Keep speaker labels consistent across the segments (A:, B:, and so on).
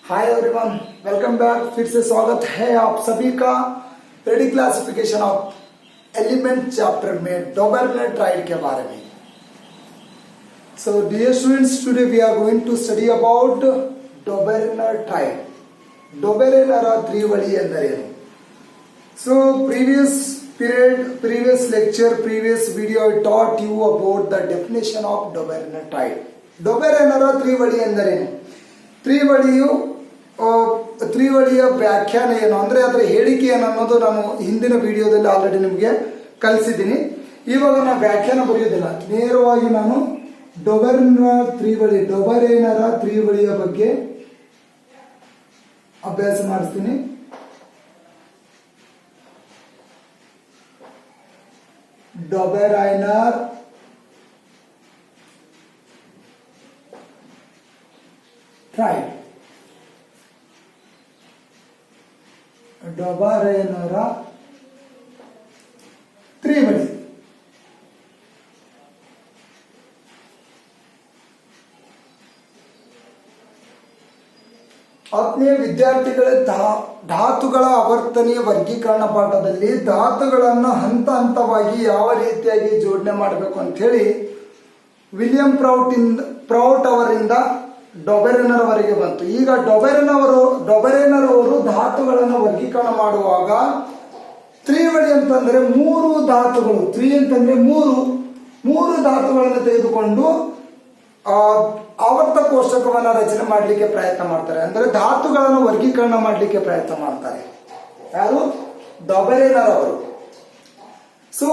A: Hi everyone, welcome back. फिर से स्वागत है आप सभी का periodic classification of element chapter में डोबेर्नर-ट्राइड के बारे में। So dear students, today we are going to study about Dobereiner triad. डोबೆರೆನರ ತ್ರಿವಳಿ ಎಂದರೇನು? So previous lecture, previous video I taught you about the definition of ಡೋಬೆರ್ನರ್-ಟ್ರಾइಡ್. ಡೋಬೆರೆನರ ತ್ರಿವಳಿ ಎಂದರೇನು? ತ್ರಿವಳಿಯ ವ್ಯಾಖ್ಯಾನ ಏನು ಅಂದ್ರೆ ಅದರ ಹೇಳಿಕೆ ಏನು ಅನ್ನೋದು ನಾನು ಹಿಂದಿನ ವಿಡಿಯೋದಲ್ಲಿ ಆಲ್ರೆಡಿ ನಿಮಗೆ ಕಲಿಸಿದ್ದೀನಿ. ಇವಾಗ ನಾನು ವ್ಯಾಖ್ಯಾನ ಬರೆಯೋದಿಲ್ಲ, ನೇರವಾಗಿ ನಾನು ಡೋಬೆರೆನರ ತ್ರಿವಳಿಯ ಬಗ್ಗೆ ಅಭ್ಯಾಸ ಮಾಡಿಸ್ತೀನಿ. ಡೋಬೆರೆನರ್ ಟ್ರೈಡ್, ಡೋಬೆರೆನರ ತ್ರಿವಳಿ. ಆತ್ಮೀಯ ವಿದ್ಯಾರ್ಥಿಗಳ ಧಾತುಗಳ ಆವರ್ತನೀಯ ವರ್ಗೀಕರಣ ಪಾಠದಲ್ಲಿ ಧಾತುಗಳನ್ನು ಹಂತ ಹಂತವಾಗಿ ಯಾವ ರೀತಿಯಾಗಿ ಜೋಡಣೆ ಮಾಡಬೇಕು ಅಂತ ಹೇಳಿ ವಿಲಿಯಂ ಪ್ರೌಟ್ ಅವರಿಂದ ಡೋಬೆರೆನರ್ ವರೆಗೆ ಬಂತು. ಈಗ ಡೋಬೆರೆನರ್ ಅವರು ಧಾತುಗಳನ್ನು ವರ್ಗೀಕರಣ ಮಾಡುವಾಗ ತ್ರಿವಳಿ ಅಂತಂದ್ರೆ ಮೂರು ಧಾತುಗಳು, ಅಂತಂದ್ರೆ ಮೂರು ಧಾತುಗಳನ್ನು ತೆಗೆದುಕೊಂಡು ಆವರ್ತ ಕೋಷ್ಟಕವನ್ನ ರಚನೆ ಮಾಡಲಿಕ್ಕೆ ಪ್ರಯತ್ನ ಮಾಡ್ತಾರೆ. ಅಂದ್ರೆ ಧಾತುಗಳನ್ನು ವರ್ಗೀಕರಣ ಮಾಡಲಿಕ್ಕೆ ಪ್ರಯತ್ನ ಮಾಡ್ತಾರೆ. ಯಾರು? ಡೋಬೆರೆನರ್ ಅವರು. ಸೊ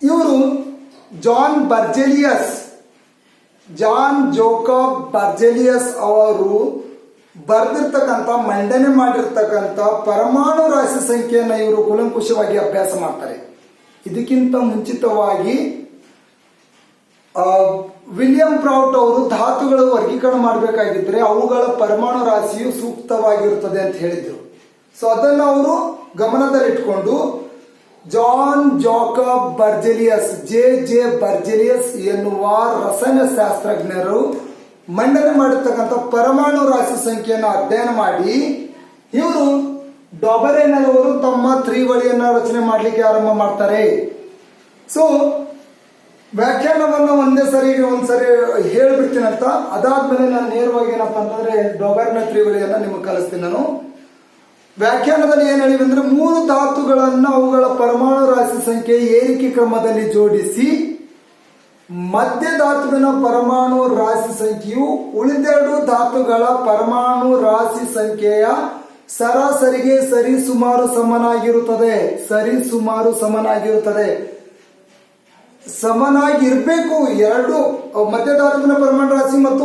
A: ಇವರು ಜಾನ್ ಜೋಕಬ್ ಬರ್ಜೆಲಿಯಸ್ ಅವರು ಬರೆದಿರ್ತಕ್ಕಂಥ, ಮಂಡನೆ ಮಾಡಿರ್ತಕ್ಕಂಥ ಪರಮಾಣು ರಾಶಿ ಸಂಖ್ಯೆಯನ್ನು ಇವರು ಕೂಲಂಕುಷವಾಗಿ ಅಭ್ಯಾಸ ಮಾಡ್ತಾರೆ. ಇದಕ್ಕಿಂತ ಮುಂಚಿತವಾಗಿ ವಿಲಿಯಂ ಪ್ರೌಟ್ ಅವರು ಧಾತುಗಳು ವರ್ಗೀಕರಣ ಮಾಡಬೇಕಾಗಿದ್ರೆ ಅವುಗಳ ಪರಮಾಣು ರಾಶಿಯು ಸೂಕ್ತವಾಗಿರುತ್ತದೆ ಅಂತ ಹೇಳಿದ್ರು. ಸೊ ಅದನ್ನು ಅವರು ಗಮನದಲ್ಲಿಟ್ಕೊಂಡು ಜಾನ್ ಜಾಕಬ್ ಬರ್ಜೆಲಿಯಸ್ ಜೆ ಬರ್ಜೆಲಿಯಸ್ ಎನ್ನುವ ರಸಾಯನಶಾಸ್ತ್ರಜ್ಞರು ಮಂಡನೆ ಮಾಡಿರ್ತಕ್ಕಂಥ ಪರಮಾಣು ರಾಶಿ ಸಂಖ್ಯೆಯನ್ನು ಅಧ್ಯಯನ ಮಾಡಿ ಇವರು ಡೋಬೆರೆನರ್ ಅವರು ತಮ್ಮ ತ್ರಿವಳಿಯನ್ನ ರಚನೆ ಮಾಡಲಿಕ್ಕೆ ಆರಂಭ ಮಾಡ್ತಾರೆ. ಸೊ ವ್ಯಾಖ್ಯಾನವನ್ನು ಒಂದ್ಸರಿ ಹೇಳ್ಬಿಡ್ತೀನಿ ಅಂತ, ಅದಾದ್ಮೇಲೆ ನಾನು ನೇರವಾಗಿ ಏನಪ್ಪಾ ಅಂತಂದ್ರೆ ಡೋಬೆರ್ನರ್ ತ್ರಿವಳಿಯನ್ನ ನಿಮಗೆ ಕಲಿಸ್ತೀನಿ. ನಾನು ವ್ಯಾಖ್ಯಾನದಲ್ಲಿ ಏನ್ ಹೇಳಿವೆ ಅಂದ್ರೆ, ಮೂರು ಧಾತುಗಳನ್ನು ಅವುಗಳ ಪರಮಾಣು ರಾಶಿ ಸಂಖ್ಯೆ ಏರಿಕೆ ಕ್ರಮದಲ್ಲಿ ಜೋಡಿಸಿ ಮಧ್ಯ ಧಾತುವಿನ ಪರಮಾಣು ರಾಶಿ ಸಂಖ್ಯೆಯು ಉಳಿದೆರಡು ಧಾತುಗಳ ಪರಮಾಣು ರಾಶಿ ಸಂಖ್ಯೆಯ ಸರಾಸರಿಗೆ ಸರಿಸುಮಾರು ಸಮನಾಗಿರ್ಬೇಕು. ಎರಡು ಮಧ್ಯ ಧಾತುವಿನ ಪರಮಾಣು ರಾಶಿ ಮತ್ತು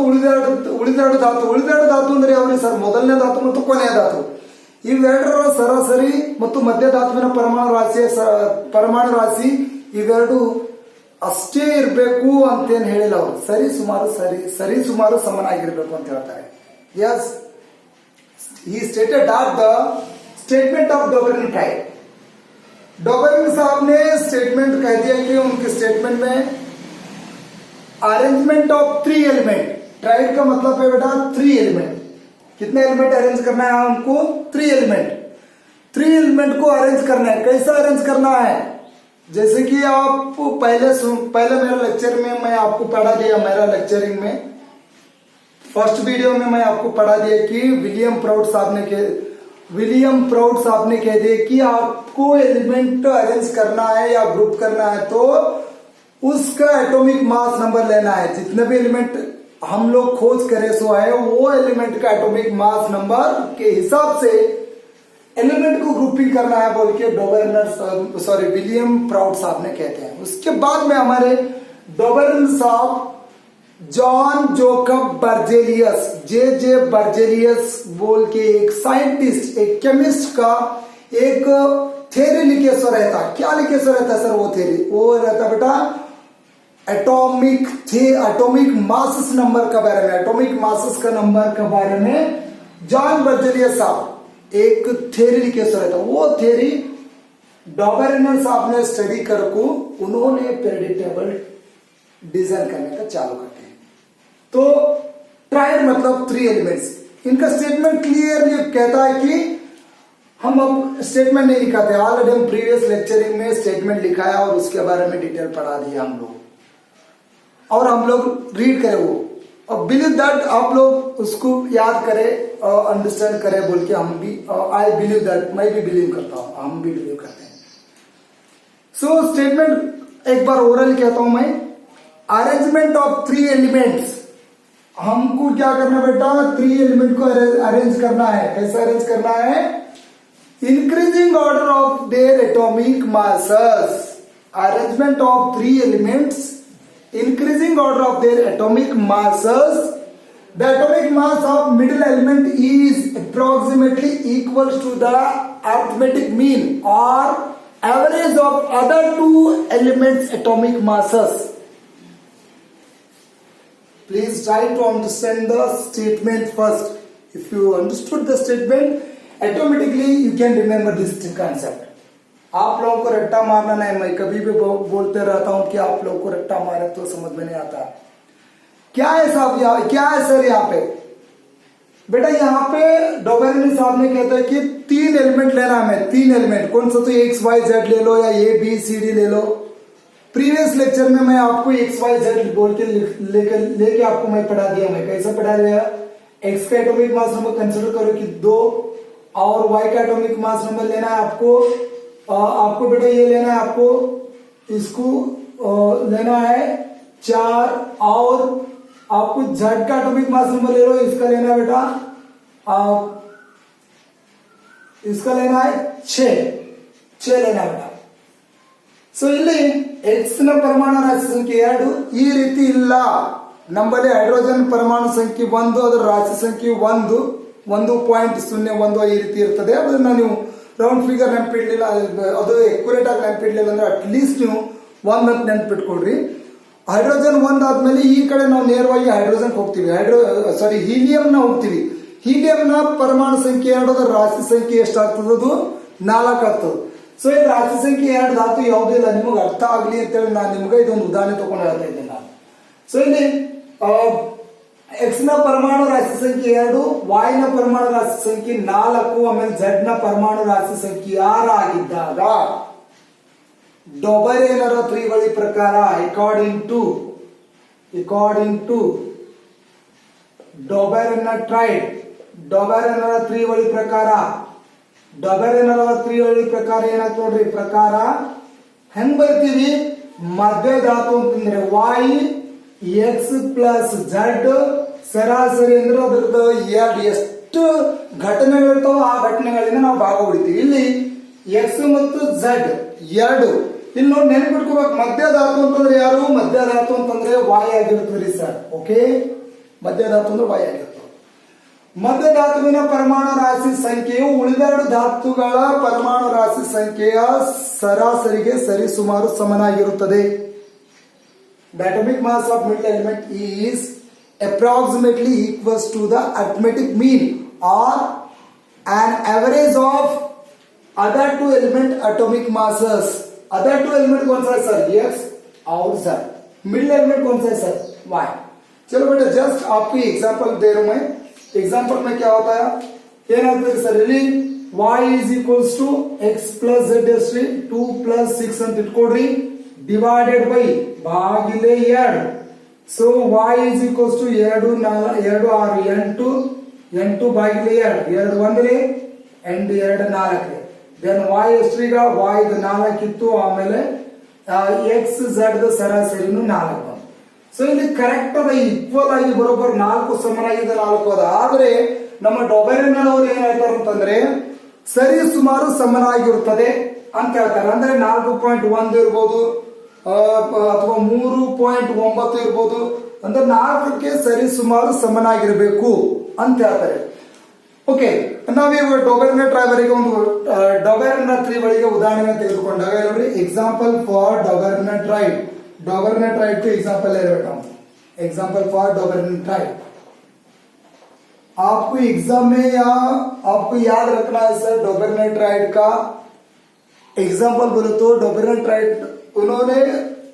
A: ಉಳಿದೆರಡು ಧಾತು ಅಂದ್ರೆ ಯಾವ್ದು ಸರ್? ಮೊದಲನೇ ಧಾತು ಮತ್ತು ಕೊನೆಯ ಧಾತು, ಇವೆರಡರ ಸರಾಸರಿ ಮತ್ತು ಮಧ್ಯ ಧಾತುವಿನ ಪರಮಾಣು ರಾಶಿ ಇವೆರಡು ಅಷ್ಟೇ ಇರಬೇಕು ಅಂತೇನು ಹೇಳಿಲ್ಲ ಅವರು. ಸರಿಸುಮಾರು ಸಮನಾಗಿರ್ಬೇಕು ಅಂತ ಹೇಳ್ತಾರೆ. Yes, he stated that the statement of Dobereiner triad, Dobereiner साहब ने स्टेटमेंट कह दिया कि उनके स्टेटमेंट में अरेंजमेंट ऑफ 3 एलिमेंट, ट्राइड का मतलब है बेटा 3 एलिमेंट. कितने एलिमेंट अरेंज करना है हमको? 3 एलिमेंट को अरेंज करना है. कैसा अरेंज करना है? जैसे कि आप पहले मेरे लेक्चर में मैं आपको पढ़ा दिया, मेरा लेक्चरिंग में फर्स्ट वीडियो में मैं आपको पढ़ा दिया कि विलियम प्राउट साहब ने कह दिया कि आपको एलिमेंट अरेंज करना है या ग्रुप करना है तो उसका एटॉमिक मास नंबर लेना है. जितने भी एलिमेंट हम लोग खोज करे सो है, वो एलिमेंट का एटॉमिक मास नंबर के हिसाब से एलिमेंट को ग्रुपिंग करना है बोल के विलियम प्राउट साहब ने कहते हैं. उसके बाद में हमारे डोबेर्नर साहब जॉन जोकब बर्जेलियस जे बर्जेलियस बोल के एक साइंटिस्ट, एक केमिस्ट का एक थ्योरी लिखे सो रहता. क्या लिखे सो रहता सर? वो थ्योरी वो रहता बेटा एटॉमिक मासेस नंबर के बारे में, एटॉमिक मासेस का नंबर के बारे में जॉन बर्जेलियस साहब एक थ्योरी लिखे सो रहता. वो थ्योरी डोबेरेनर साहब ने स्टडी करके उन्होंने पीरियडिक टेबल डिजाइन करने का चालू करते हैं. तो ट्राइड मतलब 3 एलिमेंट्स. इनका स्टेटमेंट क्लियरली कहता है कि हम अब स्टेटमेंट नहीं लिखाते, ऑलरेडी हम प्रीवियस लेक्चरिंग में स्टेटमेंट लिखाया और उसके बारे में डिटेल पढ़ा दिया हम लोग, और हम लोग रीड करें वो, और बिलीव दैट आप लोग उसको याद करें और अंडरस्टैंड करें बोल के हम भी, आई बिलीव दैट, मैं भी बिलीव करता हूँ, हम भी बिलीव करते हैं। सो स्टेटमेंट एक बार ओरल कहता हूं मैं, अरेंजमेंट ऑफ 3 एलिमेंट्स, हमको क्या करना बेटा, 3 एलिमेंट को अरेंज करना है। कैसे अरेंज करना है? Increasing order of their atomic masses, arrangement of 3 elements, increasing order of their atomic masses. The atomic mass of middle element is approximately equal to the arithmetic mean or average of other 2 elements atomic masses. Please try to understand the statement first. If you understood the statement, automatically you can remember this concept. आप लोगों को रट्टा मारना नहीं, मैं कभी भी बोलते रहता हूं कि आप लोगों को रट्टा मारे तो समझ में नहीं आता। क्या है साहब, क्या है सर यहाँ पे? बेटा यहाँ पे डोबेरेन साहब ने कहते हैं कि 3 एलिमेंट लेना है, 3 एलिमेंट, कौन सा? तो एक्स वाई जेड ले लो या ए बी सी डी ले लो। प्रीवियस लेक्चर में मैं आपको एक्स वाई जेड बोल के लेके आपको मैं पढ़ा दिया। मैं कैसे पढ़ा दिया? एक्स का एटॉमिक मास नंबर कंसिडर करो कि 2, और वाई का एटॉमिक मास नंबर लेना है आपको बेटा ये लेना है, आपको इसको लेना है 4, और आपको जेड का एटॉमिक मास नंबर ले लो, इसका लेना है बेटा, इसका लेना है 6 लेना है बेटा। ಸೊ ಇಲ್ಲಿ ಎಕ್ಸ್ ನ ಪರಮಾಣು ರಾಶಿ ಸಂಖ್ಯೆ 2 ಈ ರೀತಿ ಇಲ್ಲ ನಮ್ಮಲ್ಲಿ ಹೈಡ್ರೋಜನ್ ಪರಮಾಣು ಸಂಖ್ಯೆ 1 ಅದರ ರಾಶಿ ಸಂಖ್ಯೆ 1.01 ಈ ರೀತಿ ಇರ್ತದೆ। ಅದನ್ನ ನೀವು ರೌಂಡ್ ಫಿಗರ್ ನೆನಪಿಡ್ಲಿಲ್ಲ, ಅದು ಎಕ್ಯುರೇಟ್ ಆಗಿ ನೆನಪಿಡ್ಲಿಲ್ಲ ಅಂದ್ರೆ ಅಟ್ಲೀಸ್ಟ್ ನೀವು 1 ಅಂತ ನೆನಪಿಟ್ಕೊಳ್ರಿ। ಹೈಡ್ರೋಜನ್ 1 ಆದ್ಮೇಲೆ ಈ ಕಡೆ ನಾವು ನೇರವಾಗಿ ಹೈಡ್ರೋಜನ್ ಹೋಗ್ತೀವಿ, ಹೀಲಿಯಂ ನ ಹೋಗ್ತೀವಿ। ಹೀಲಿಯಂ ನ ಪರಮಾಣು ಸಂಖ್ಯೆ 2 ಅದರ ರಾಶಿ ಸಂಖ್ಯೆ ಎಷ್ಟಾಗ್ತದೆ? ಅದು 4 ಆಗ್ತದೆ। ಸೊ ಈ ರಾಶಿ ಸಂಖ್ಯೆ 2 ಧಾತು ಯಾವುದೂ ಇಲ್ಲ, ನಿಮಗೆ ಅರ್ಥ ಆಗ್ಲಿ ಅಂತೇಳಿ ನಾನು ನಿಮ್ಗೆ ಇದೊಂದು ಉದಾಹರಣೆ ತಗೊಂಡು ಹೇಳ್ತಾ ಇದ್ದೇನೆ ನಾನು। ಸೊ ಇಲ್ಲಿ ಎಕ್ಸ್ ನ ಪರಮಾಣು ರಾಶಿ ಸಂಖ್ಯೆ 2, ವಾಯ್ ನ ಪರಮಾಣು ರಾಶಿ ಸಂಖ್ಯೆ 4, ಆಮೇಲೆ ಝೆಡ್ ನ ಪರಮಾಣು ರಾಶಿ ಸಂಖ್ಯೆ 6 ಆಗಿದ್ದಾಗ ಡೊಬೆರೇನರ ತ್ರಿವಳಿ ಪ್ರಕಾರ ಅಕಾರ್ಡಿಂಗ್ ಟು ಡೊಬೆರೇನರ ತ್ರಿವಳಿ ಪ್ರಕಾರ, ಡೊಬೆರೇನರ ತ್ರಿವಳಿ ಪ್ರಕಾರ ಏನಾಗ್ತದೆ ನೋಡ್ರಿ, ಪ್ರಕಾರ ಹೆಂಗ್ ಬರ್ತೀವಿ? ಮಧ್ಯ ಧಾತು ಅಂತಂದ್ರೆ ವಾಯ್ ಎಕ್ಸ್ ಪ್ಲಸ್ ಝೆಡ್ ಸರಾಸರಿ ಅಂದ್ರೆ ಅದ್ರದ್ದು ಎಷ್ಟು ಘಟನೆಗಳಿರ್ತಾವ ಆ ಘಟನೆಗಳಿಂದ ನಾವು ಭಾಗ ಹೊಡಿತೀವಿ। ಇಲ್ಲಿ ಎಕ್ಸ್ ಮತ್ತು ಝೆಡ್ 2, ಇಲ್ಲಿ ನೋಡಿ ನೆನಪಿಟ್ಕೋಬೇಕು, ಮಧ್ಯ ಧಾತು ಅಂತಂದ್ರೆ ಯಾರು? ಮಧ್ಯ ಧಾತು ಅಂತಂದ್ರೆ ವಾಯ್ ಆಗಿರ್ತದೆ ಸರ್। ಓಕೆ, ಮಧ್ಯ ಧಾತು ಅಂದ್ರೆ ವಾಯ್ ಆಗಿರ್ತದೆ। ಮಧ್ಯ ಧಾತುವಿನ ಪರಮಾಣು ರಾಶಿ ಸಂಖ್ಯೆಯು ಉಳಿದೆರಡು ಧಾತುಗಳ ಪರಮಾಣು ರಾಶಿ ಸಂಖ್ಯೆಯ ಸರಾಸರಿಗೆ ಸರಿಸುಮಾರು ಸಮನಾಗಿರುತ್ತದೆ। The atomic mass of middle element is approximately equals to the arithmetic mean or an average of other 2 element atomic masses। other 2 element कौन सा है सर? X और Z। middle element कौन सा है सर? Y। चलो बेटा जस्ट आपको एग्जांपल दे रहा हूं मैं। एग्जांपल में क्या होता है? ಏನಾಗ್ತದೆ ಸರ್ ಇಲ್ಲಿ? y is equals to x plus z is 2 plus 6 ಅಂತ ಇಟ್ಕೊಡ್ರಿ, divided by ಭಾಗಿಲೆ 2। so y is equals to 2 6 8 ಭಾಗಿಲೆ 2 1 and 2 4 then y ಎಷ್ಟ್ರೀಗ? y ಇದು 4 ಇತ್ತು, ಆಮೇಲೆ x z ದ ಸರಾಸರಿನು 4 ಬಂತು। ಸೊ ಇಲ್ಲಿ ಕರೆಕ್ಟ್ ಅದ, ಈಕ್ವಲ್ ಆಗಿ ಬರೋಬ್ಬರ್ 4 ಸಮನಾಗಿದೆ 4 ಅದ। ಆದ್ರೆ ನಮ್ಮ ಡೊಬೆರೇನ್ ಅವರು ಏನ್ ಹೇಳ್ತಾರೆ ಅಂತಂದ್ರೆ ಸರಿ ಸುಮಾರು ಸಮನಾಗಿರುತ್ತದೆ ಅಂತ ಹೇಳ್ತಾರೆ। ಅಂದ್ರೆ 4.1 ಇರ್ಬೋದು ಅಥವಾ 3.9 ಇರ್ಬೋದು, ಅಂದ್ರೆ 4ಕ್ಕೆ ಸರಿ ಸುಮಾರು ಸಮನಾಗಿರ್ಬೇಕು ಅಂತ ಹೇಳ್ತಾರೆ। ಓಕೆ, ನಾವೀಗ ಡೊಬೆರೇನ್ ಟ್ರೈಬರಿಗೆ ಒಂದು ಡೊಬೆರೇನ್ ತ್ರಿವಳಿಗೆ ಉದಾಹರಣೆ ತೆಗೆದುಕೊಂಡಾಗ ನೋಡಿ, ಎಕ್ಸಾಂಪಲ್ ಫಾರ್ डोबेरेन ट्राइब को एग्जांपल ले रहा हूं। एग्जांपल फॉर डोबेरेन ट्राइब आपको एग्जाम में या आपको याद रखना है सर। डोबेरेन ट्राइब का एग्जांपल बोले तो डोबेरेन ट्राइब उन्होंने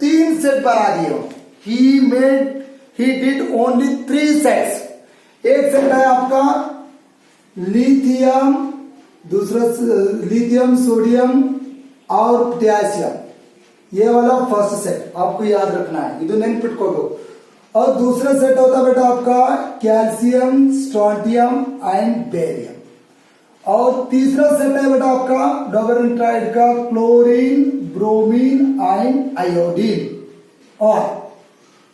A: 3 सेट बना दिए। He did only 3 sets. एक सेट है आपका लिथियम, दूसरा लिथियम, सोडियम और पोटेशियम, ये वाला फर्स्ट सेट आपको याद रखना है, ಇದು ನೆನ್ಪಿಟ್ಕೋದು। और दूसरा सेट होता है बेटा आपका कैल्शियम, स्ट्रोंटियम एंड बेरियम। और तीसरा सेट है बेटा आपका डोबेरेंट्राइड का क्लोरीन, ब्रोमीन एंड आयोडीन। और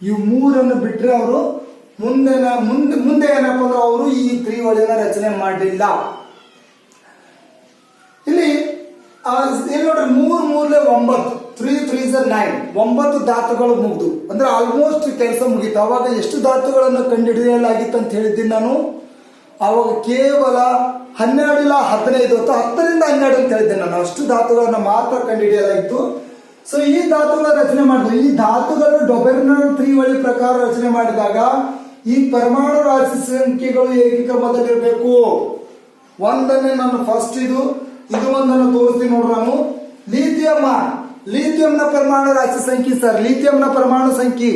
A: ಇವು ಮೂರನ್ನು ಬಿಟ್ರೆ ಅವರು ಮುಂದೆ ಏನಪ್ಪ ಅಂದ್ರೆ ಅವರು ಈ ತ್ರಿವಳಿನ ರಚನೆ ಮಾಡಲಿಲ್ಲ। ಇಲ್ಲಿ ನೋಡ್ರಿ ಮೂರ್ಲೆ 9, 3 3s 9, 9 ಧಾತುಗಳು ಮುಗಿದು ಅಂದ್ರೆ ಆಲ್ಮೋಸ್ಟ್ ಕೆಲಸ ಮುಗೀತು। ಅವಾಗ ಎಷ್ಟು ಧಾತುಗಳನ್ನು ಕಂಡುಹಿಡಿಯಲಾಗಿತ್ತು ಅಂತ ಹೇಳಿದ್ದೀನಿ ನಾನು, ಅವಾಗ ಕೇವಲ 12 ಇಲ್ಲ 15 ಅಥವಾ 10ರಿಂದ 12 ಅಂತ ಹೇಳಿದ್ದೆ ನಾನು, ಅಷ್ಟು ಧಾತುಗಳನ್ನ ಮಾತ್ರ ಕಂಡುಹಿಡಿಯಲಾಗಿತ್ತು। ಸೊ ಈ ಧಾತುಗಳ ರಚನೆ ಮಾಡಿದ್ರು, ಈ ಧಾತುಗಳು ಡೊಬೆರ್ನರ್ ತ್ರಿವಳಿ ಪ್ರಕಾರ ರಚನೆ ಮಾಡಿದಾಗ ಈ ಪರಮಾಣು ರಾಶಿ ಸಂಖ್ಯೆಗಳು ಏಕಕ್ರಮದಲ್ಲಿರಬೇಕು। ಒಂದನ್ನೇ ನಾನು ಫಸ್ಟ್ ಇದು ಒಂದನ್ನು ತೋರಿಸ್ತೀನಿ ನೋಡ್ರಿ ನಾನು। ಲಿಥಿಯಂನ ಪರಮಾಣು ರಾಶಿ ಸಂಖ್ಯೆ ಸರ್, ಲಿಥಿಯಂನ ಪರಮಾಣು ಸಂಖ್ಯೆ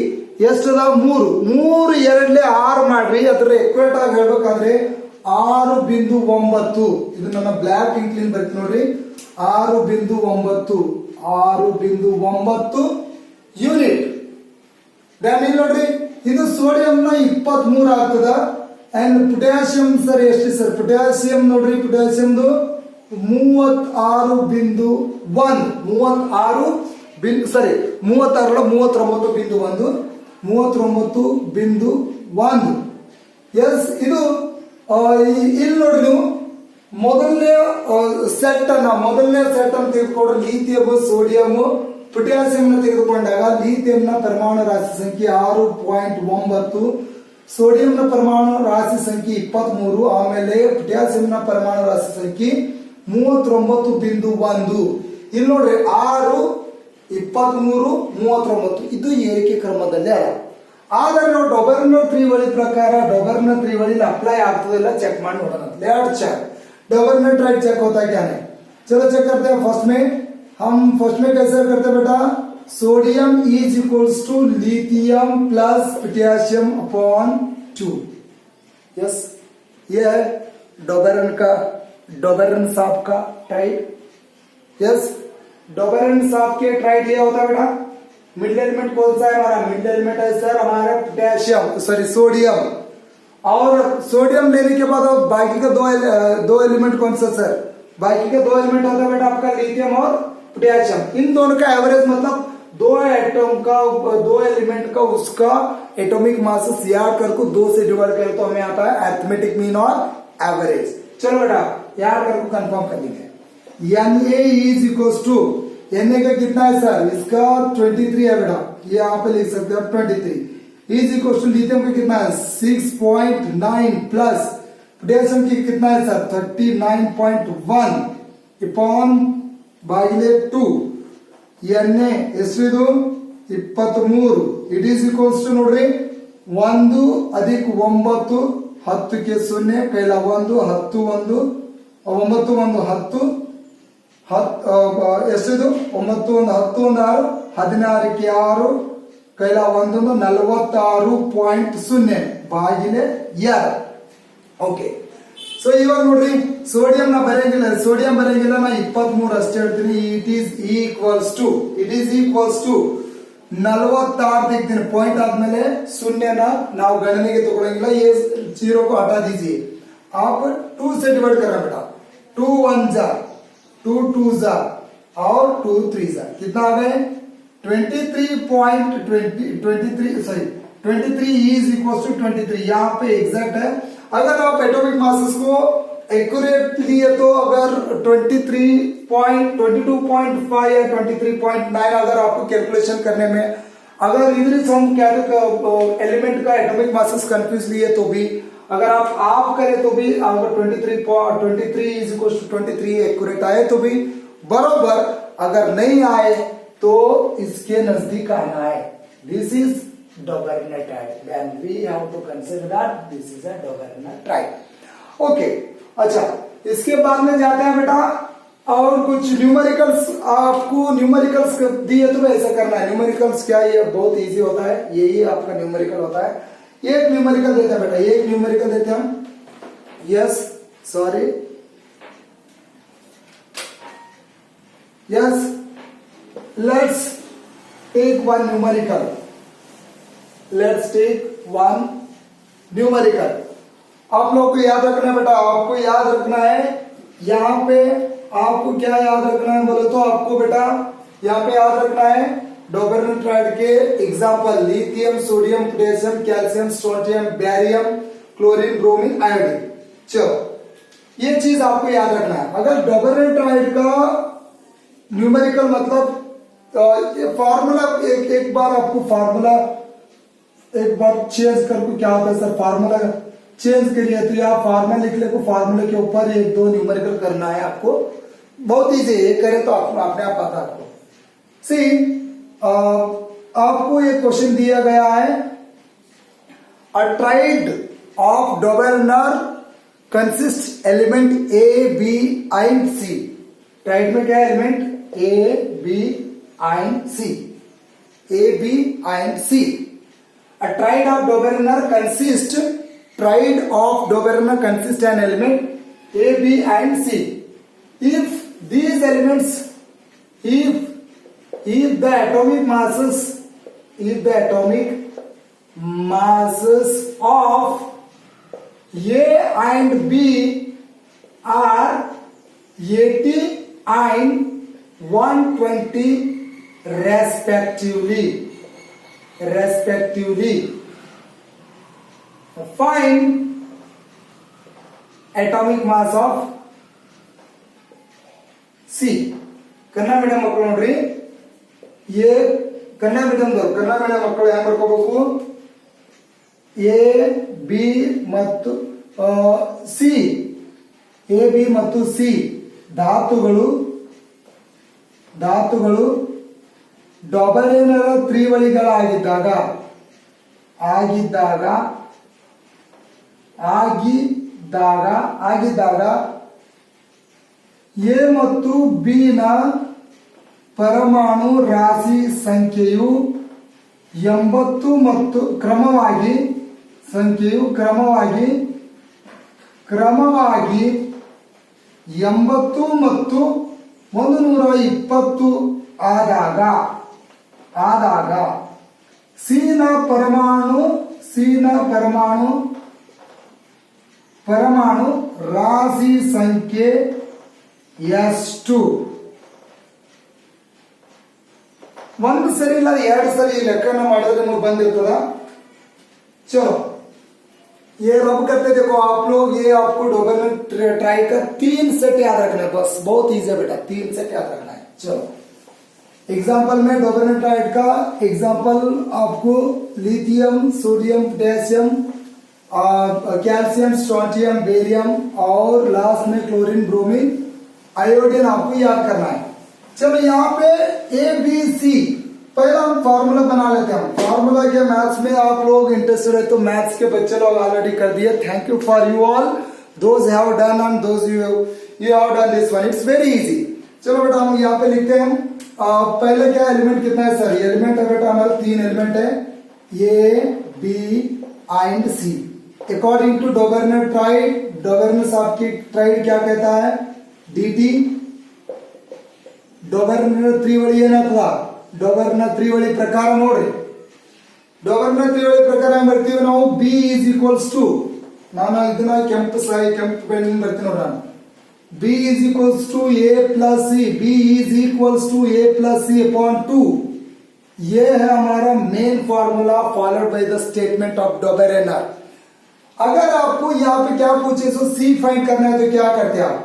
A: ಎಷ್ಟದ 3, 3 2 6 ಮಾಡ್ರಿ, ಅದ್ರ ಎಕ್ವೇಟ್ ಆಗಿ ಹೇಳ್ಬೇಕಾದ್ರೆ 6.9, ಇದು ನನ್ನ ಬ್ಲಾಕ್ ಇಂಕ್ಲಿನ್ ಬರ್ತೀನಿ ನೋಡ್ರಿ, 6.9 ಯೂನಿಟ್। ಇಲ್ಲಿ ನೋಡ್ರಿ ಇದು ಸೋಡಿಯಂನ 23 ಆಗ್ತದ। ಅಂಡ್ ಪೊಟ್ಯಾಸಿಯಂ ಸರ್ ಎಷ್ಟು ಸರ್, ಪೊಟ್ಯಾಸಿಯಂ ನೋಡ್ರಿ, ಪೊಟ್ಯಾಸಿಯಂದು 36.1, 39.1 ಎಸ್। ಇದು ಇಲ್ಲಿ ನೋಡ್ರಿ ನೀವು ಮೊದಲನೇ ಸೆಟ್ ಅನ್ನು ತೆಗೆದುಕೊಂಡ್ರೆ ಲಿಥಿಯಂ, ಸೋಡಿಯಂ, ಪೊಟ್ಯಾಸಿಯಂ ತೆಗೆದುಕೊಂಡಾಗ ಲಿಥಿಯಂನ ಪರಮಾಣು ರಾಶಿ ಸಂಖ್ಯೆ 6.9, ಸೋಡಿಯಂನ ಪರಮಾಣು ರಾಶಿ ಸಂಖ್ಯೆ 23, ಆಮೇಲೆ ಪೊಟ್ಯಾಸಿಯಂನ ಪರಮಾಣು ರಾಶಿ ಸಂಖ್ಯೆ 39.1। ಇಲ್ಲಿ ನೋಡ್ರಿ 6, 23, 39 ಇದು ಏರಿಕೆ ಕ್ರಮದಲ್ಲಿ ಅಲ್ಲ। ಆದರೆ ನಾವು ಡೊಬೆರ್ನರ್ ತ್ರಿವಳಿ ಪ್ರಕಾರ डोबेर्नर त्रिवळी अप्लाई ಆಗ್ತದಿಲ್ಲ ಚೆಕ್ ಮಾಡಿ ನೋಡೋಣ। लेट चेक डोबेर्नर ट्राइड चेक होता है क्या नहीं, चलो चेक करते हैं। हम फर्स्ट में कैसे करते हैं बेटा, sodium is equals to lithium plus potassium upon 2। Yes, ये है डोबेरन साहब का ट्राइड। यस, डोबेरन साहब के ट्राइड ये होता है बेटा, मिडिल एलिमेंट कौन सा है हमारा, मिडिल एलिमेंट है सर हमारा पोटेशियम, सॉरी सोडियम। और सोडियम लेने के बाद बाकी का दो एलिमेंट कौन सा सर, बाकी के 2 एलिमेंट होता है बेटा आपका लिथियम और पोटेशियम। इन दोनों का एवरेज मतलब 2 एलिमेंट का उसका एटॉमिक मासेस याद करके 2 से डिवाइड करें तो हमें आता है अरिथमेटिक मीन और एवरेज। चलो बेटा याद करके कंफर्म कर लेंगे। Na is equals to, Na का कितना है सर, इसका 23 है बेटा, ये यहाँ पे लिख सकते हैं 23 इज इक्वल्स टू लिथियम का कितना है 6.9 प्लस पोटेशियम की कितना है सर 39.1 अपॉन बाइले 2। Na ಎಷ್ಟು 23, इट इज इक्वल्स टू ನೋಡ್ರಿ 1 अधिक 9 10 के 0 ಕೈಲ 1 10 1 9 1 10 ಎಷ್ಟಿದು 9 1 10 1 6 16 ಕ್ಕೆ 6 ಕೈಲ 1 46.0 ಬಾಗಿಲೆ 2। ಓಕೆ, ಸೊ ಇವಾಗ ನೋಡ್ರಿ ಸೋಡಿಯಂ ನಾ ಬರೆಯಂಗಿಲ್ಲ ನಾ 23 ಅಷ್ಟೇ ಹೇಳ್ತೀನಿ। ಇಟ್ ಈಸ್ ಈಕ್ವಲ್ಸ್ ಟು 46 ತೆಗ್ತೀನಿ, ಪಾಯಿಂಟ್ ಆದ್ಮೇಲೆ 0ನ ನಾವು ಗಣನೆಗೆ ತಗೊಳಂಗಿಲ್ಲ, ये 0 को हटा दीजिए। आप 2 से डिवाइड करना बेटा, 2 1 जा 2 2 जा और 2 3 जा, कितना आ गए 23 इज इक्वल्स टू 23। यहाँ पे एग्जैक्ट है। अगर आप एटॉमिक मासेस को एक्यूरेट लिए तो अगर 22.5 या 23.9 अगर आपको कैलकुलेशन करने में अगर इधर हम क्या एलिमेंट का एटॉमिक मासेस कंफ्यूज लिए तो भी, अगर आप करें तो भी अगर 23 इज इक्वल टू 23 एक्यूरेट आए तो भी बरोबर, अगर नहीं आए तो इसके नजदीक आना है। This is Dobereiner triad, then we have to consider that this is a Dobereiner triad. Okay, अच्छा इसके बाद में जाते हैं बेटा और कुछ न्यूमेरिकल्स, आपको न्यूमेरिकल्स दिए तो ऐसा करना है। न्यूमेरिकल्स क्या, ये बहुत इजी होता है, यही आपका न्यूमेरिकल होता है। एक न्यूमेरिकल देते हैं बेटा, एक न्यूमेरिकल देते हैं हम। Yes sorry, yes, let's take one numerical. Let's take one numerical. आप लोग को याद रखना है बेटा, आपको याद रखना है यहाँ पे, आपको क्या याद रखना है बोले तो आपको बेटा यहाँ पे याद रखना है डोबेरन ट्राइड के example lithium, sodium, potassium, calcium, strontium, barium, chlorine, bromine, iodine. चलो ये चीज आपको याद रखना है। अगर डोबेरन ट्राइड का न्यूमेरिकल मतलब फॉर्मूला एक बार आपको फॉर्मूला एक बार चेंज करके क्या होता है सर, फॉर्मूला चेंज करिए तो या फॉर्मूला लिख ले को फॉर्मूले के ऊपर एक दो न्यूमेरिकल करना है आपको, बहुत इजी है, ये करे तो आपको अपने आप पता आपको। सी आपको ये क्वेश्चन दिया गया है, a triad of Dobereiner consist element A, B, and C. Triad में क्या element A, B, and C, A, B, and C. A triad of Doberener consists an element A, B, and C. If these elements, if the atomic masses of A and B are 80 and 120 respectively. Find atomic mass of C. Kannada medium ಮಕ್ಕಳು ನೋಡ್ರಿ, ये Kannada ಮೀಡಿಯಂದವರು, Kannada medium ಮಕ್ಕಳು ಹೆಂಗ್ ಬರ್ಕೋಬೇಕು, A B ಮತ್ತು C, A B ಮತ್ತು C ಧಾತುಗಳು ಡೊಬೆರೆನರ ತ್ರಿವಳಿಗಳಾಗಿದ್ದಾಗ A ಮತ್ತು B ನ ಪರಮಾಣು ರಾಶಿ ಸಂಖ್ಯೆಯು 80 ಮತ್ತು ಕ್ರಮವಾಗಿ 80 ಮತ್ತು 120 ಆದಾಗ ಸಿ ನ ಪರಮಾಣು ರಾಶಿ ಸಂಖ್ಯೆ ಎಷ್ಟು? ಒಂದು ಸರಿ ಇಲ್ಲ ಎರಡು ಸರಿ ಲೆಕ್ಕನ ಮಾಡಿದ್ರೆ ನಿಮಗೆ ಬಂದಿರ್ತದ। चलो ये रब करते देखो आप लोग, ये आपको डोबेरन ट्राइड का 3 सेट याद रखना है, बस बहुत इजी है बेटा, 3 सेट याद रखना है। चलो एग्जाम्पल में डोबेरन ट्राइड का एग्जाम्पल आपको lithium, sodium, potassium, calcium, strontium, barium और लास्ट में क्लोरीन, ब्रोमीन, आयोडीन आपको याद करना है। चलो यहाँ पे ए बी सी पहला हम फॉर्मूला बना लेते हैं। फॉर्मूला के मैथ्स में आप लोग इंटरेस्टेड है तो मैथ्स के बच्चे लोग ऑलरेडी कर दिए, thank you for you all those have done and those you have done this one, it's very easy. चलो बेटा हम यहाँ पे लिखते हैं, पहले क्या एलिमेंट कितना है सर, एलिमेंट है बेटा हमारे 3 एलिमेंट है A B and C. According to Dobereiner triad, Dobereiner साहब की ट्राइड क्या कहता है, dt डोबेरनर त्रिवಳಿ ಏನಂತದ, ಡೋಬೆರ್ನ ತ್ರಿವಳಿ ಪ್ರಕಾರ ನೋಡ್ರಿ, ಡೋಬೆರ್ನ ತ್ರಿವಳಿ ಪ್ರಕಾರ ಹೆಂಗ್ ಬರ್ತೀವಿ ನಾವು, ಬಿ ಈಸ್ ಈಕ್ವಲ್ಸ್ ಟು, ನಾನು ಇದನ್ನ ಕೆಂಪು ಪೆನ್ ಬರ್ತೀನಿ ನೋಡ್ರಿ, ನಾನು B is equals to A plus C, B is equals to A plus C upon 2। ये है हमारा main formula followed by the statement of Dobereiner. अगर आपको यहाँ पे क्या पूछे तो सी फाइंड करना है तो क्या करते हैं आप,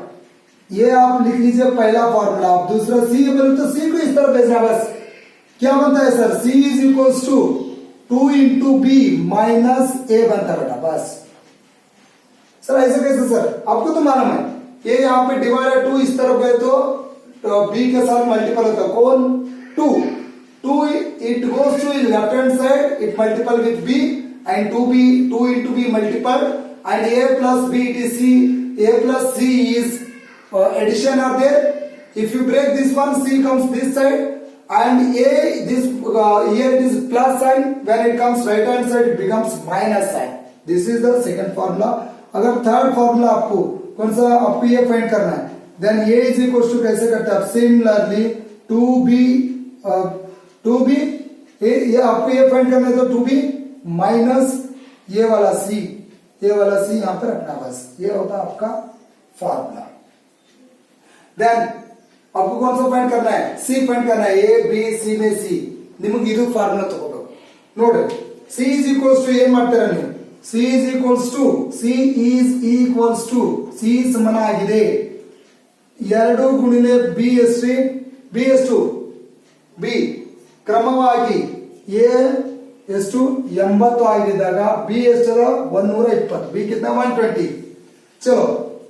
A: ये आप लिख लीजिए पहला फॉर्मूला, आप दूसरा सी बोले तो सी को इस तरह भेजना, बस क्या बनता है sir, C is equals to 2 into B minus A बनता है बेटा, बस। सर ऐसे कैसे सर, आपको तो मालूम है ये यहाँ पे डिवाइड 2 इस तरफ गए तो बी के साथ मल्टीपल होता है, कौन 2 it goes to left hand side, it multiple with b and 2 into b multiple and a plus b it is c, a plus c is addition are there, if you break this one c comes this side and a this here it is plus sign, when it comes right hand side it becomes minus sign, this is the second formula। अगर third formula आपको कौन सा आपको ये find करना है। Then a is equal to कैसे करते हैं आप, सिमिलरली टू बी ये आपको ये फाइंड करना है तो टू बी माइनस ये वाला सी यहाँ पे रखना, बस ये होता है आपका फॉर्मूला। देन आपको कौन सा फाइंड करना है, सी फाइंड करना है, ए बी सी में सी निಮಗೆ ಇದು ಫಾರ್ಮುಲಾ ತಗೋಬೇಕು ನೋಡಿ। ಸಿ ಇಸ್ ಈಕ್ವಲ್ಸ್ ಟು ಏನ್ ಮಾಡ್ತೀರಾ ನೀವು, c is equals to c ಸಮನಾಗಿದೆ 2 ಗುಣಿಲೆ ಬಿ ಎಷ್ಟು ಬಿ ಕ್ರಮವಾಗಿ ಎ ಎಷ್ಟು 80 ಆಗಿದ್ದಾಗ ಬಿ ಎಷ್ಟದ 120, बी कितना 120। चलो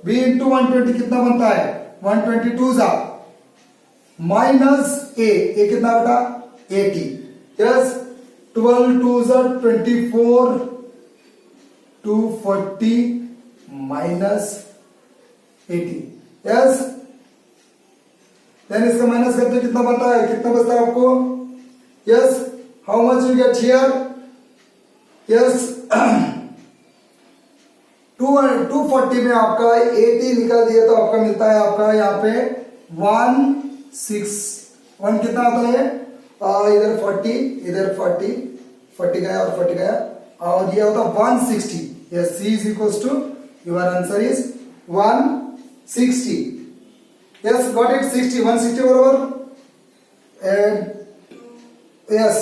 A: बी इंटू 120 कितना बनता है 122 सा माइनस ए कितना बेटा 80। यस 12 2 सा 24 240 माइनस 80। यस देन इसका माइनस करते कितना बनता है, कितना बचता है आपको। Yes how much you get here, yes 240 में आपका 80 निकाल दिए तो आपका मिलता है आपका यहाँ पे 161 कितना आता है, इधर 40 इधर 40 गया और 40 गया और ये होता 160। Yes c is equals to your answer is 160। Yes got it 60 160 बराबर and yes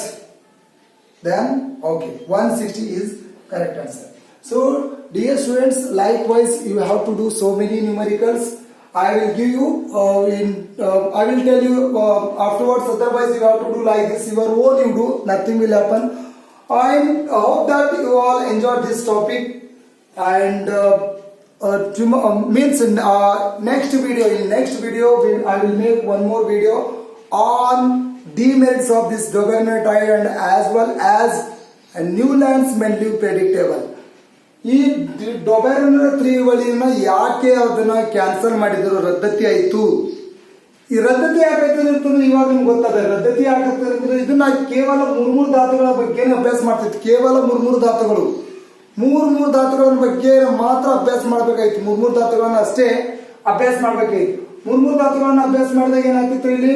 A: then okay 160 is correct answer। So dear students, likewise you have to do so many numericals. I will give you I will tell you afterwards, otherwise you have to do like this your own, you do nothing will happen। I hope that you all enjoyed this topic and means next video I will make one more video on demerits of this Doberonoid and as well as Newland's Mendeleev predictable। ಈ ಡೊಬೆರೊನೈಡ್ 3 ವಳಿನ ಯಾಕೆ ಅದನ್ನ cancel ಮಾಡಿದ್ರು, ರದ್ದತಿ ಆಯ್ತು। ಈ ರದ್ದತಿ ಯಾಕಾಯ್ತು ಅಂತಂದ್ರೆ ಇವಾಗ ನಿಮ್ಗೆ ಗೊತ್ತಾದ್ರೆ ರದ್ದತಿ ಯಾಕಾಗ್ತದೆ ಅಂದ್ರೆ ಇದನ್ನ ಕೇವಲ ಮೂರು ಧಾತುಗಳ ಬಗ್ಗೆ ಅಭ್ಯಾಸ ಮಾಡ್ತಿತ್ತು, ಕೇವಲ ಮೂರು ಧಾತುಗಳು ಧಾತುಗಳ ಬಗ್ಗೆ ಮಾತ್ರ ಅಭ್ಯಾಸ ಮಾಡ್ಬೇಕಾಯ್ತು, ಮೂರು ಧಾತುಗಳನ್ನ ಅಷ್ಟೇ ಅಭ್ಯಾಸ ಮಾಡ್ಬೇಕಾಯ್ತು। ಮೂರು ಧಾತುಗಳನ್ನ ಅಭ್ಯಾಸ ಮಾಡಿದಾಗ ಏನಾಗ್ತಿತ್ತು, ಇಲ್ಲಿ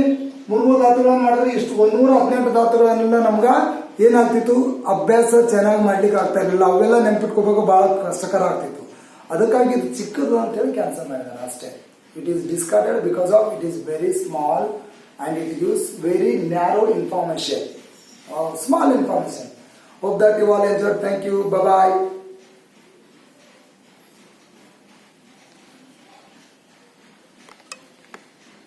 A: ಮೂರು ಧಾತುಗಳನ್ನ ಮಾಡಿದ್ರೆ ಇಷ್ಟು 118 ಧಾತುಗಳನ್ನೆಲ್ಲ ನಮ್ಗ ಏನಾಗ್ತಿತ್ತು, ಅಭ್ಯಾಸ ಚೆನ್ನಾಗಿ ಮಾಡ್ಲಿಕ್ಕೆ ಆಗ್ತಾ ಇರಲಿಲ್ಲ, ಅವೆಲ್ಲ ನೆನ್ಪಿಟ್ಕೋಬೇಕು ಬಹಳ ಕಷ್ಟಕರ ಆಗ್ತಿತ್ತು। ಅದಕ್ಕಾಗಿ ಇದು ಚಿಕ್ಕದು ಅಂತ ಹೇಳಿ ಕ್ಯಾನ್ಸಲ್ ಮಾಡಿದಾರೆ ಅಷ್ಟೇ। It is discarded because of it is very small and it use very narrow information, small information. Hope that you all enjoy, thank you, bye bye.